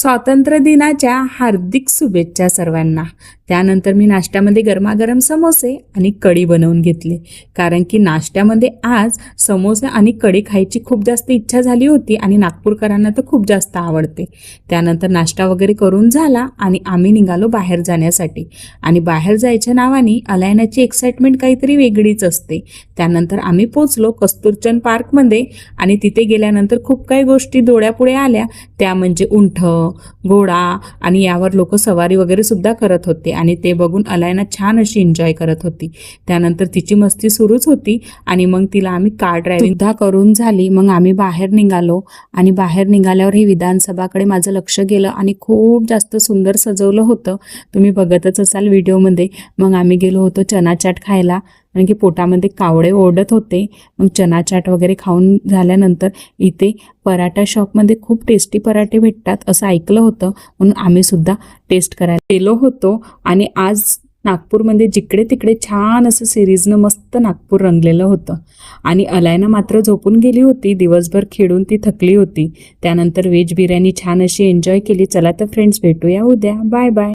स्वातंत्र्य दिनाच्या हार्दिक शुभेच्छा सर्वांना। त्यानंतर मी नाश्त्यामध्ये गरमागरम समोसे आणि कढी बनवून घेतली, कारण की नाश्त्यामध्ये आज समोसे आणि कढी खायची खूप जास्त इच्छा झाली होती आणि नागपूरकरांना तर खूप जास्त आवडते। त्यानंतर नाश्ता वगैरे करून झाला आणि आम्ही निघालो बाहेर जाण्यासाठी। आणि बाहेर जायच्या नावाने अलायनाची एक्साइटमेंट काहीतरी वेगळीच असते। त्यानंतर आम्ही पोचलो कस्तुरचंद पार्कमध्ये आणि तिथे गेल्यानंतर खूप काही गोष्टी डोळ्यापुढे आल्या, त्या म्हणजे उंट, घोडा आणि यावर लोक सवारी वगैरे सुद्धा करत होते आणि ते बघून अलायना छान अशी एन्जॉय करत होती। त्यानंतर तिची मस्ती सुरूच होती आणि मग तिला आम्ही कार ड्रायव्हिंग सुद्धा करून झाली। मग आम्ही बाहेर निघालो आणि बाहेर निघाल्यावर ही विधानसभाकडे माझं लक्ष गेलं आणि खूप जास्त सुंदर सजवलं होतं, तुम्ही बघतच असाल व्हिडिओमध्ये। मग आम्ही गेलो होतो चना चाट खायला, कारण की पोटामध्ये कावळे ओरडत होते। मग चना चाट वगैरे खाऊन झाल्यानंतर इथे पराठा शॉपमध्ये खूप टेस्टी पराठे भेटतात असं ऐकलं होतं, म्हणून आम्ही सुद्धा टेस्ट करायला गेलो होतो। आणि आज नागपूरमध्ये जिकडे तिकडे छान असं सिरीजनं मस्त नागपूर रंगलेलं होतं आणि अलायना मात्र झोपून गेली होती, दिवसभर खेळून ती थकली होती। त्यानंतर व्हेज बिर्याणी छान अशी एन्जॉय केली। चला तर फ्रेंड्स, भेटूया उद्या, बाय बाय।